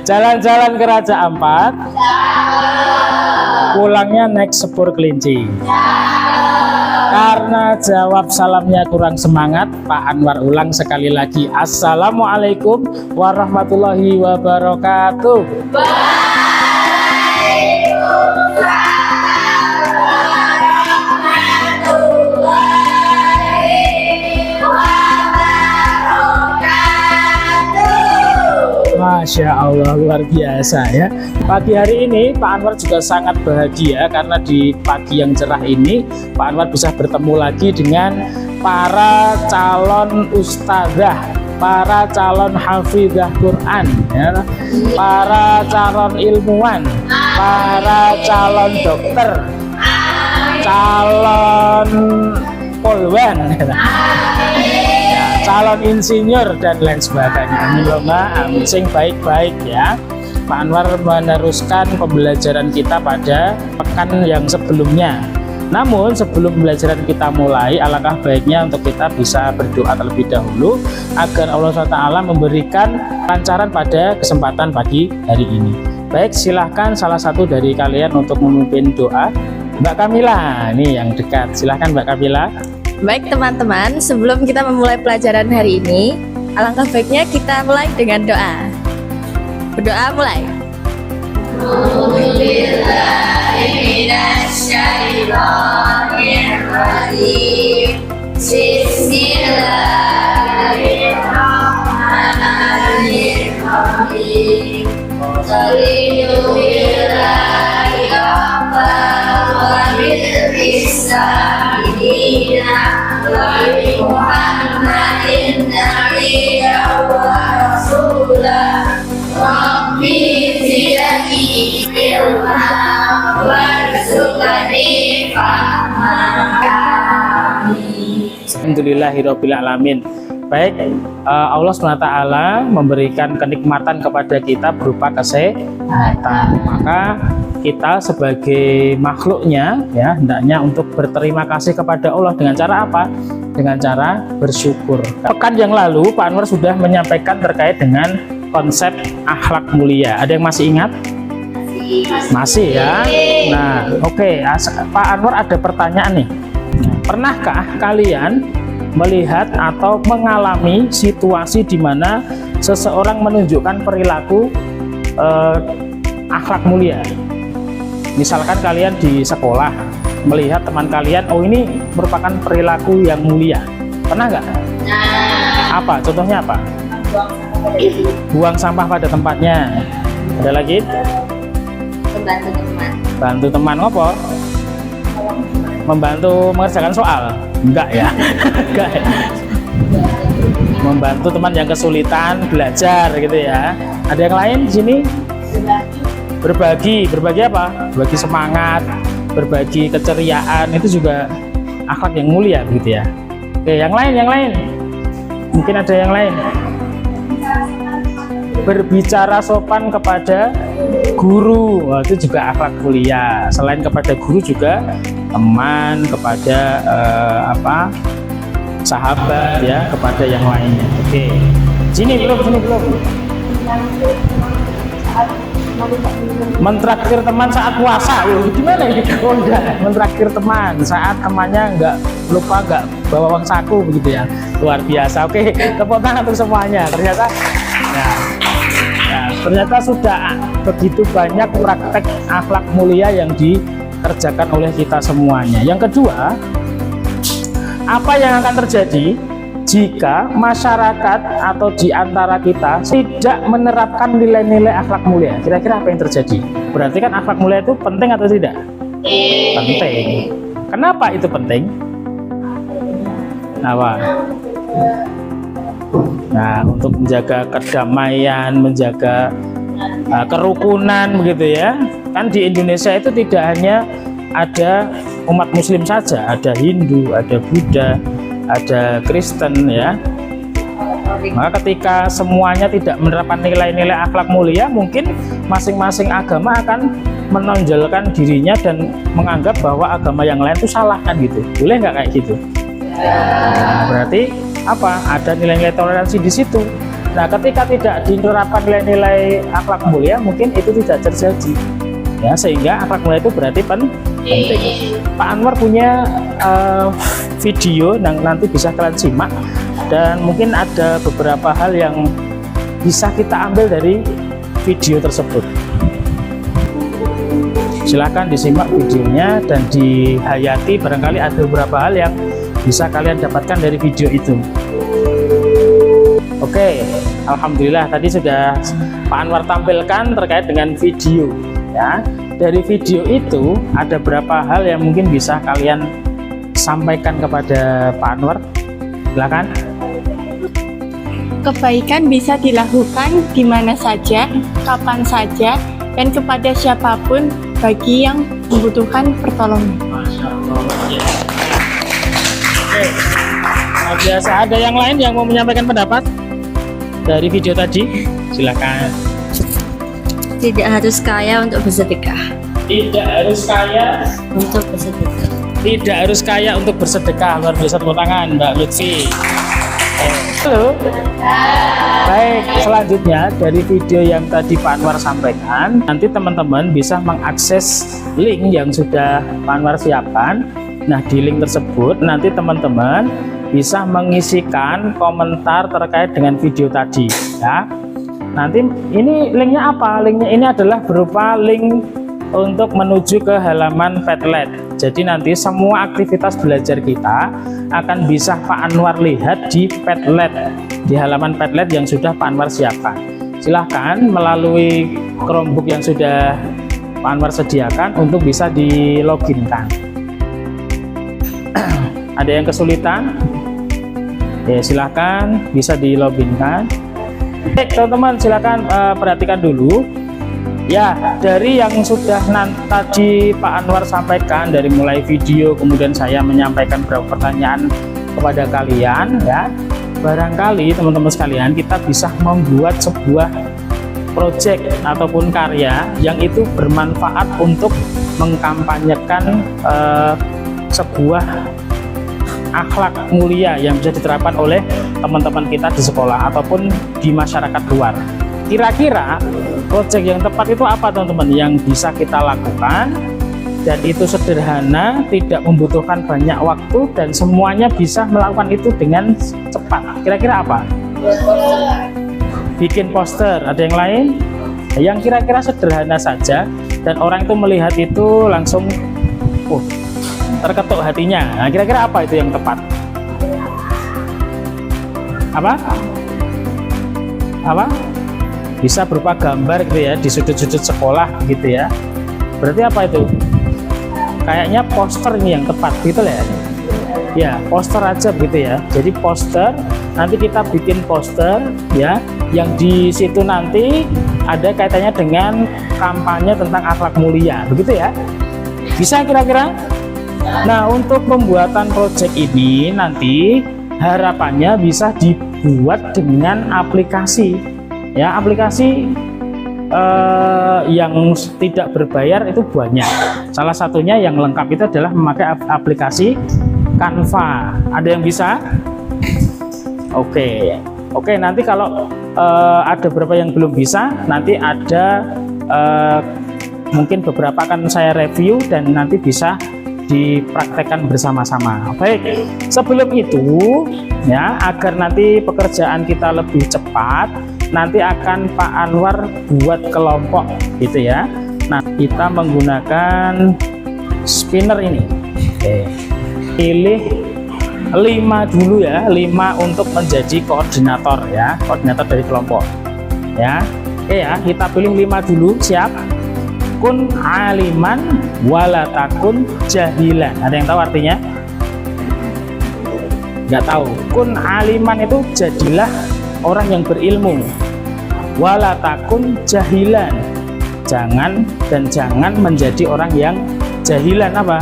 Jalan-jalan ke Raja Ampat. Pulangnya naik sepur kelinci. Karena jawab salamnya kurang semangat, Pak Anwar ulang sekali lagi. Assalamualaikum warahmatullahi wabarakatuh. Masya Allah, luar biasa ya. Pagi hari ini Pak Anwar juga sangat bahagia karena di pagi yang cerah ini Pak Anwar bisa bertemu lagi dengan para calon ustadzah, para calon hafizah Quran ya, para calon ilmuwan, para calon dokter, calon polwan, calon insinyur dan lain sebagainya. Amin amin. Sing baik-baik ya. Pak Anwar meneruskan pembelajaran kita pada pekan yang sebelumnya. Namun sebelum pembelajaran kita mulai, alangkah baiknya untuk kita bisa berdoa terlebih dahulu agar Allah SWT memberikan lancaran pada kesempatan pagi hari ini. Baik, silahkan salah satu dari kalian untuk memimpin doa. Mbak Kamila, ini yang dekat. Silahkan Mbak Kamila. Baik teman-teman, sebelum kita memulai pelajaran hari ini, alangkah baiknya kita mulai dengan doa. Berdoa mulai. Alhamdulillahirrabbilalamin. Baik, Allah SWT memberikan kenikmatan kepada kita berupa kesehatan. Maka kita sebagai makhluknya ya hendaknya untuk berterima kasih kepada Allah dengan cara apa? Dengan cara bersyukur. Pekan yang lalu Pak Anwar sudah menyampaikan terkait dengan konsep akhlak mulia. Ada yang masih ingat? Masih ya. Nah, oke. Pak Anwar ada pertanyaan nih. Pernahkah kalian melihat atau mengalami situasi di mana seseorang menunjukkan perilaku akhlak mulia? Misalkan kalian di sekolah melihat teman kalian, oh ini merupakan perilaku yang mulia. Pernah nggak? Apa? Contohnya apa? Buang sampah pada tempatnya. Ada lagi? Membantu teman. Bantu teman apa? Membantu mengerjakan soal? Enggak ya? Enggak ya? Membantu teman yang kesulitan belajar gitu ya. Ada yang lain di sini? Berbagi apa? Berbagi semangat, berbagi keceriaan, itu juga akhlak yang mulia gitu ya. Oke, yang lain. Mungkin ada yang lain. Berbicara sopan kepada guru, itu juga akhlak mulia. Selain kepada guru juga teman, kepada sahabat ya, kepada yang lainnya. Oke. Sini belum. Mentraktir teman saat puasa, gimana ini? Oh enggak, mentraktir teman saat temannya nggak bawa uang saku begitu ya, luar biasa. Oke, tepuk tangan untuk semuanya. Ternyata sudah begitu banyak praktek akhlak mulia yang dikerjakan oleh kita semuanya. Yang kedua, apa yang akan terjadi jika masyarakat atau di antara kita tidak menerapkan nilai-nilai akhlak mulia? Kira-kira apa yang terjadi? Berarti kan akhlak mulia itu penting atau tidak? Penting. Kenapa itu penting? Nah, untuk menjaga kedamaian, menjaga kerukunan begitu ya. Kan di Indonesia itu tidak hanya ada umat muslim saja, ada Hindu, ada Buddha, ada Kristen ya. Maka ketika semuanya tidak menerapkan nilai-nilai akhlak mulia, mungkin masing-masing agama akan menonjolkan dirinya dan menganggap bahwa agama yang lain itu salah kan gitu. Boleh nggak kayak gitu? Berarti apa? Ada nilai-nilai toleransi di situ. Nah, ketika tidak diterapkan nilai-nilai akhlak mulia, mungkin itu tidak terjadi. Ya, sehingga akhlak mulia itu berarti penting. Pak Anwar punya video yang nanti bisa kalian simak, dan mungkin ada beberapa hal yang bisa kita ambil dari video tersebut. Silahkan disimak videonya dan dihayati, barangkali ada beberapa hal yang bisa kalian dapatkan dari video itu. Oke, alhamdulillah tadi sudah Pak Anwar tampilkan terkait dengan video ya. Dari video itu ada beberapa hal yang mungkin bisa kalian sampaikan kepada Pak Anwar. Silakan. Kebaikan bisa dilakukan di mana saja, kapan saja, dan kepada siapapun bagi yang membutuhkan pertolongan. Masya Allah. Oke. Nah, biasa ada yang lain yang mau menyampaikan pendapat dari video tadi? Silakan. Tidak harus kaya untuk bersedekah. Tidak harus kaya Untuk bersedekah. Tidak harus kaya untuk bersedekah. Luar biasa, tepuk tangan Mbak Lutfi. Halo. Baik, selanjutnya dari video yang tadi Pak Anwar sampaikan, nanti teman-teman bisa mengakses link yang sudah Pak Anwar siapkan. Nah, di link tersebut nanti teman-teman bisa mengisikan komentar terkait dengan video tadi ya. Nanti ini linknya apa? Linknya ini adalah berupa link untuk menuju ke halaman Padlet. Jadi nanti semua aktivitas belajar kita akan bisa Pak Anwar lihat di Padlet, di halaman Padlet yang sudah Pak Anwar siapkan. Silahkan melalui Chromebook yang sudah Pak Anwar sediakan untuk bisa di loginkan. Ada yang kesulitan? Ya, silahkan bisa di loginkan. Baik teman-teman, silakan perhatikan dulu. Ya, dari yang sudah tadi Pak Anwar sampaikan, dari mulai video kemudian saya menyampaikan beberapa pertanyaan kepada kalian ya. Barangkali teman-teman sekalian kita bisa membuat sebuah proyek ataupun karya yang itu bermanfaat untuk mengkampanyekan sebuah akhlak mulia yang bisa diterapkan oleh teman-teman kita di sekolah ataupun di masyarakat luar. Kira-kira proyek yang tepat itu apa teman-teman yang bisa kita lakukan, dan itu sederhana, tidak membutuhkan banyak waktu, dan semuanya bisa melakukan itu dengan cepat. Kira-kira apa? Bikin poster. Ada yang lain? Yang kira-kira sederhana saja dan orang itu melihat itu langsung terketuk hatinya. Nah, kira-kira apa itu yang tepat? Apa? Bisa berupa gambar gitu ya, di sudut-sudut sekolah gitu ya. Berarti apa itu? Kayaknya poster ini yang tepat gitu ya. Ya, poster aja gitu ya. Jadi poster, nanti kita bikin poster ya, yang di situ nanti ada kaitannya dengan kampanye tentang akhlak mulia, begitu ya. Bisa kira-kira? Nah, untuk pembuatan proyek ini nanti harapannya bisa dibuat dengan aplikasi. Ya, aplikasi yang tidak berbayar itu banyak. Salah satunya yang lengkap itu adalah memakai aplikasi Canva. Ada yang bisa? Oke, nanti kalau ada beberapa yang belum bisa, nanti ada mungkin beberapa akan saya review dan nanti bisa dipraktekkan bersama-sama. Baik, sebelum itu ya, agar nanti pekerjaan kita lebih cepat, nanti akan Pak Anwar buat kelompok gitu ya. Nah, kita menggunakan spinner ini. Oke. Pilih 5 dulu ya, 5 untuk menjadi koordinator ya, koordinator dari kelompok ya. Oke ya, kita pilih 5 dulu. Siap? Kun aliman wala takun jahilan. Ada yang tahu artinya? Nggak tahu. Kun aliman itu jadilah orang yang berilmu, wala takun jahilan, jangan menjadi orang yang jahilan. Apa?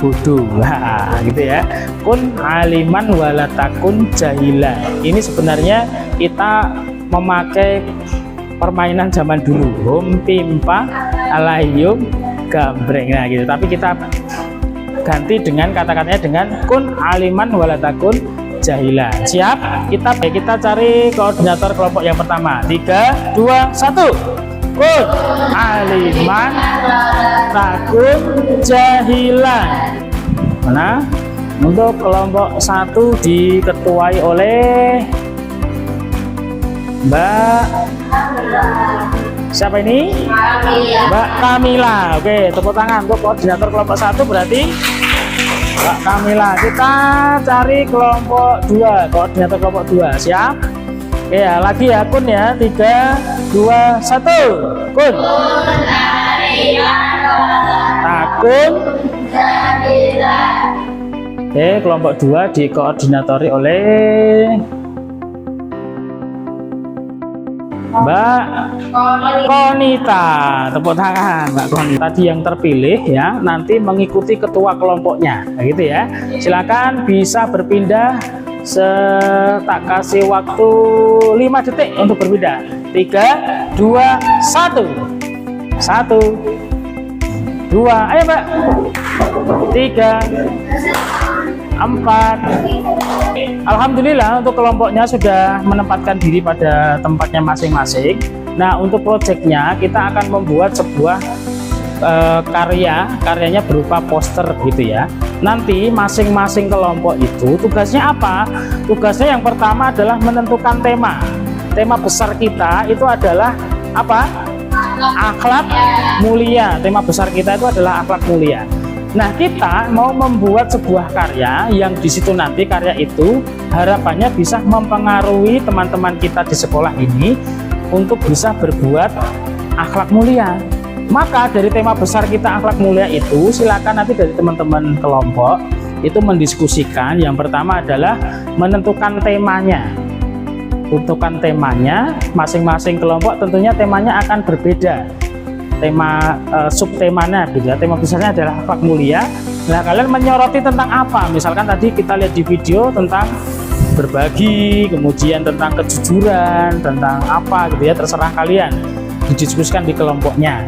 Bodoh. Nah, gitu ya. Kun aliman wala takun jahilan. Ini sebenarnya kita memakai permainan zaman dulu, hom pimpa alayum gambreng. Nah gitu, tapi kita ganti dengan kata-katanya dengan kun aliman wala takun jahilan. Siap? Kita cari koordinator kelompok yang pertama. 3, 2, 1. Kun, aliman, takun, jahilan. Mana? Untuk kelompok 1 diketuai oleh Mbak siapa ini? Mbak Kamila. Oke, tepuk tangan untuk koordinator kelompok 1 berarti Mbak Kamila. Kita cari kelompok 2, koordinator kelompok 2. Siap? Oke ya, lagi ya Kun ya. 3, 2, 1. Kun, takun, oke, kelompok 2 dikoordinatori oleh Mbak Konita. Tepuk tangan Mbak Konita. Tadi yang terpilih ya nanti mengikuti ketua kelompoknya, gitu ya. Silakan bisa berpindah. Tak kasih waktu 5 detik untuk berpindah. 3, 2, 1. 1, 2, ayo Mbak. 3, 4. Alhamdulillah untuk kelompoknya sudah menempatkan diri pada tempatnya masing-masing. Nah, untuk proyeknya kita akan membuat sebuah karyanya berupa poster gitu ya. Nanti masing-masing kelompok itu tugasnya apa? Tugasnya yang pertama adalah menentukan tema. Tema besar kita itu adalah apa? Akhlak mulia. Tema besar kita itu adalah akhlak mulia. Nah, kita mau membuat sebuah karya yang di situ nanti karya itu harapannya bisa mempengaruhi teman-teman kita di sekolah ini untuk bisa berbuat akhlak mulia. Maka dari tema besar kita akhlak mulia itu silakan nanti dari teman-teman kelompok itu mendiskusikan. Yang pertama adalah menentukan temanya. Tentukan temanya, masing-masing kelompok tentunya temanya akan berbeda. Tema subtemanya gitu ya. Tema besarnya adalah akhlak mulia. Nah, kalian menyoroti tentang apa? Misalkan tadi kita lihat di video tentang berbagi, kemudian tentang kejujuran, tentang apa gitu ya, terserah kalian. Didiskusikan di kelompoknya.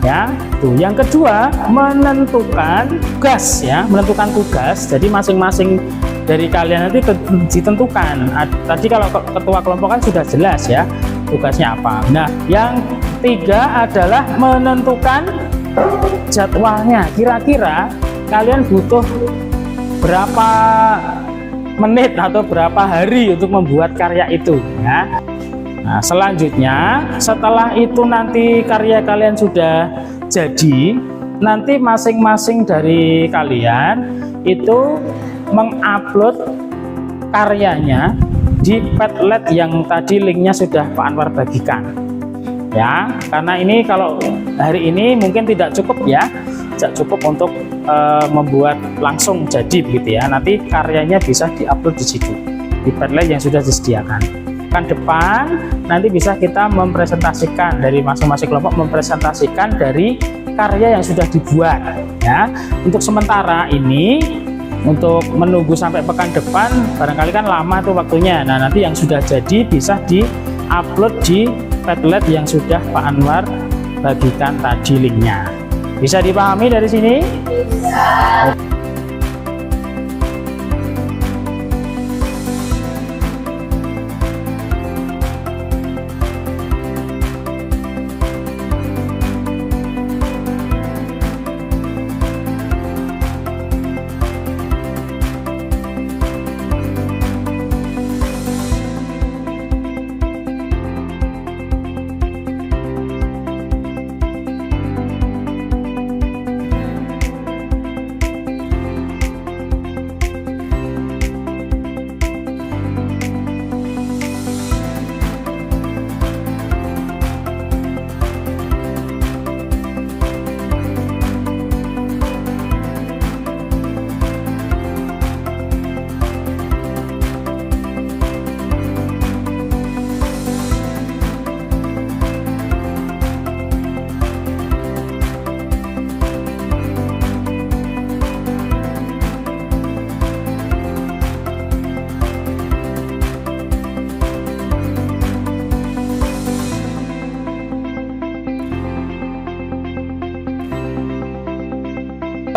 Ya, tuh. Yang kedua, menentukan tugas ya, menentukan tugas. Jadi masing-masing dari kalian nanti ditentukan. Tadi kalau ketua kelompok kan sudah jelas ya tugasnya apa. Nah, yang tiga adalah menentukan jadwalnya. Kira-kira kalian butuh berapa menit atau berapa hari untuk membuat karya itu ya. Nah, selanjutnya setelah itu nanti karya kalian sudah jadi, nanti masing-masing dari kalian itu mengupload karyanya di Padlet yang tadi linknya sudah Pak Anwar bagikan ya. Karena ini kalau hari ini mungkin tidak cukup ya, tidak cukup untuk membuat langsung jadi begitu ya. Nanti karyanya bisa diupload di situ di Padlet yang sudah disediakan. Kan depan nanti bisa kita mempresentasikan dari masing-masing kelompok, mempresentasikan dari karya yang sudah dibuat ya. Untuk sementara ini untuk menunggu sampai pekan depan barangkali kan lama tuh waktunya. Nah, nanti yang sudah jadi bisa di-upload di Padlet yang sudah Pak Anwar bagikan tadi linknya. Bisa dipahami dari sini? Bisa.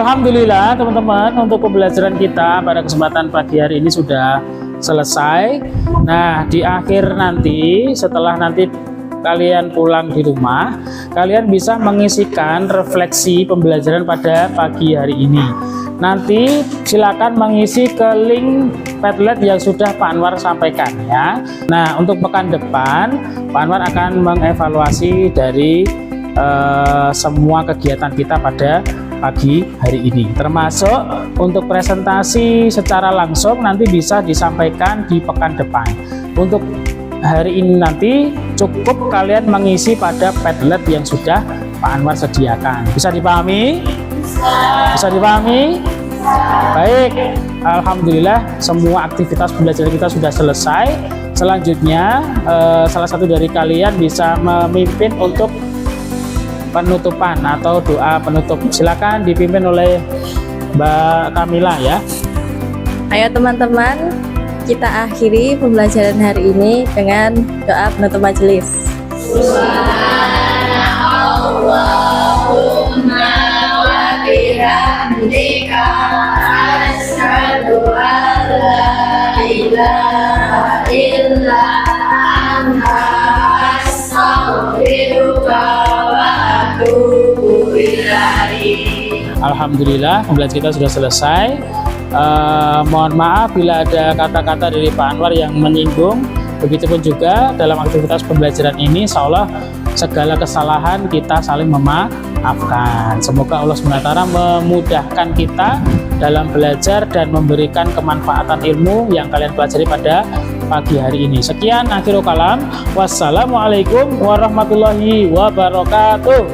Alhamdulillah teman-teman, untuk pembelajaran kita pada kesempatan pagi hari ini sudah selesai. Nah, di akhir nanti, setelah nanti kalian pulang di rumah, kalian bisa mengisikan refleksi pembelajaran pada pagi hari ini. Nanti silakan mengisi ke link Padlet yang sudah Pak Anwar sampaikan ya. Nah, untuk pekan depan Pak Anwar akan mengevaluasi dari semua kegiatan kita pada pagi hari ini, termasuk untuk presentasi secara langsung nanti bisa disampaikan di pekan depan. Untuk hari ini nanti cukup kalian mengisi pada Padlet yang sudah Pak Anwar sediakan. Bisa dipahami? Bisa dipahami? Baik, alhamdulillah semua aktivitas pembelajaran kita sudah selesai. Selanjutnya salah satu dari kalian bisa memimpin untuk penutupan atau doa penutup. Silakan dipimpin oleh Mbak Kamila ya. Ayo teman-teman, kita akhiri pembelajaran hari ini dengan doa penutup majelis. Subhanallahumma wa bihamdika asyhadu an la ilaha illa anta astaghfiruka wa atubu ilaik. Alhamdulillah pembelajaran kita sudah selesai. Mohon maaf bila ada kata-kata dari Pak Anwar yang menyinggung. Begitupun juga dalam aktivitas pembelajaran ini, insya Allah segala kesalahan kita saling memaafkan. Semoga Allah SWT memudahkan kita dalam belajar dan memberikan kemanfaatan ilmu yang kalian pelajari pada pagi hari ini. Sekian akhirul kalam. Wassalamualaikum warahmatullahi wabarakatuh.